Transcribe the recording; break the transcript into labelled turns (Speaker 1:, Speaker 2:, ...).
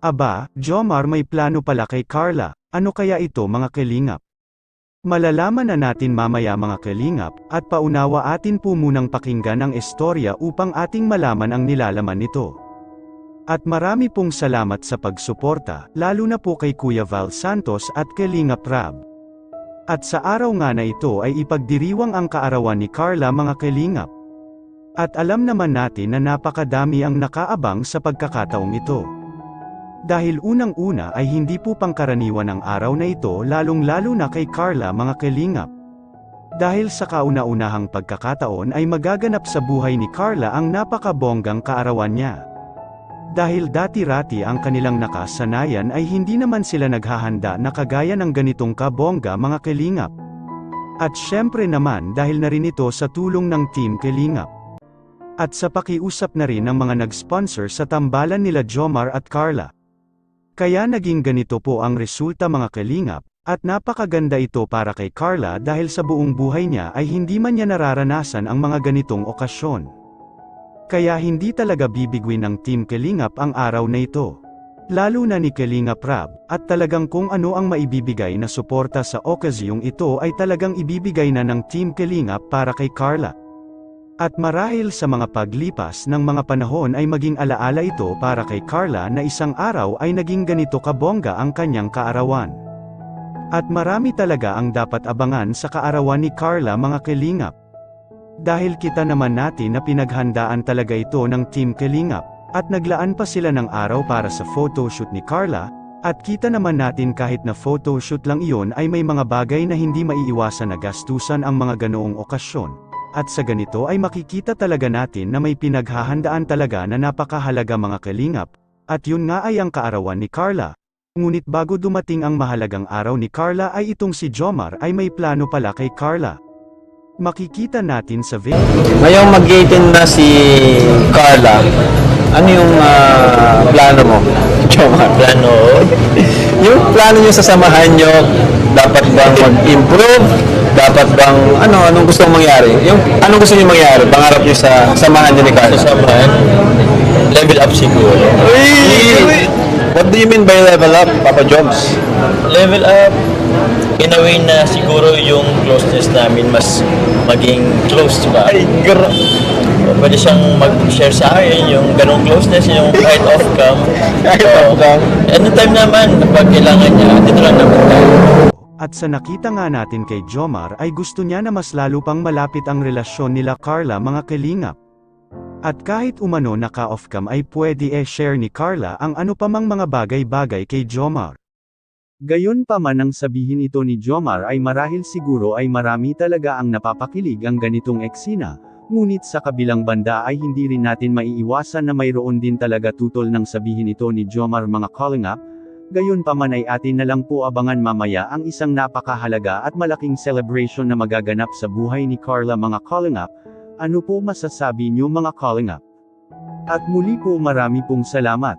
Speaker 1: Aba, Jomar, may plano pala kay Carla. Ano kaya ito mga kalingap? Malalaman na natin mamaya mga kalingap, at paunawa atin po munang pakinggan ang istorya upang ating malaman ang nilalaman nito. At marami pong salamat sa pagsuporta, lalo na po kay Kuya Val Santos at Kalingap Rab. At sa araw nga na ito ay ipagdiriwang ang kaarawan ni Carla mga kalingap. At alam naman natin na napakadami ang nakaabang sa pagkakataong ito. Dahil unang-una ay hindi po pangkaraniwan ang araw na ito, lalong-lalo na kay Carla mga kalingap. Dahil sa kauna-unahang pagkakataon ay magaganap sa buhay ni Carla ang napakabonggang kaarawan niya. Dahil dati-rati ang kanilang nakasanayan ay hindi naman sila naghahanda na kagaya ng ganitong kabongga mga kalingap. At syempre naman dahil na rin ito sa tulong ng Team Kalingap. At sa pakiusap na rin ng mga nag-sponsor sa tambalan nila Jomar at Carla. Kaya naging ganito po ang resulta mga kalingap, at napakaganda ito para kay Carla dahil sa buong buhay niya ay hindi man niya nararanasan ang mga ganitong okasyon. Kaya hindi talaga bibigwin ng Team Kalingap ang araw na ito. Lalo na ni Kalingap Rab, at talagang kung ano ang maibibigay na suporta sa okasyong ito ay talagang ibibigay na ng Team Kalingap para kay Carla. At marahil sa mga paglipas ng mga panahon ay maging alaala ito para kay Carla na isang araw ay naging ganito kabongga ang kanyang kaarawan. At marami talaga ang dapat abangan sa kaarawan ni Carla mga kalingap. Dahil kita naman natin na pinaghandaan talaga ito ng Team Kalingap, at naglaan pa sila ng araw para sa photoshoot ni Carla, at kita naman natin kahit na photoshoot lang iyon ay may mga bagay na hindi maiiwasan na gastusan ang mga ganoong okasyon. At sa ganito ay makikita talaga natin na may pinaghahandaan talaga na napakahalaga mga kalingap, at yun nga ay ang kaarawan ni Carla. Ngunit bago dumating ang mahalagang araw ni Carla ay itong si Jomar ay may plano pala kay Carla. Makikita natin sa video.
Speaker 2: Ngayong mag-18 na si Carla, ano yung plano mo? Jomar, plano? Yung plano nyo sa samahan nyo, dapat bang mag-improve? Dapat bang, anong gusto mong mangyari? Anong gusto nyo mangyari? Pangarap nyo sa samahan nyo ni Carla?
Speaker 3: Sa samahan, level up siguro.
Speaker 2: Uy! What do you mean by level up, Papa Jobs?
Speaker 3: Level up, in a way na siguro yung closeness namin mas maging close, diba?
Speaker 2: Ay,
Speaker 3: Pwede siyang mag-share sa akin yung ganong closeness, yung kahit off-cam.
Speaker 2: Kahit off-cam.
Speaker 3: Anytime naman, pag kailangan niya, dito lang naman tayo.
Speaker 1: At sa nakita nga natin kay Jomar ay gusto niya na mas lalo pang malapit ang relasyon nila Carla mga kalingap. At kahit umano naka-off-cam ay pwede share ni Carla ang ano pa mang mga bagay-bagay kay Jomar. Gayon pa man ang sabihin ito ni Jomar ay marahil siguro ay marami talaga ang napapakilig ang ganitong eksena, ngunit sa kabilang banda ay hindi rin natin maiiwasan na mayroon din talaga tutol ng sabihin ito ni Jomar mga kalingap. Gayon pa man ay atin na lang po abangan mamaya ang isang napakahalaga at malaking celebration na magaganap sa buhay ni Carla mga kalingap. Ano po masasabi niyo mga kalingap? At muli po marami pong salamat.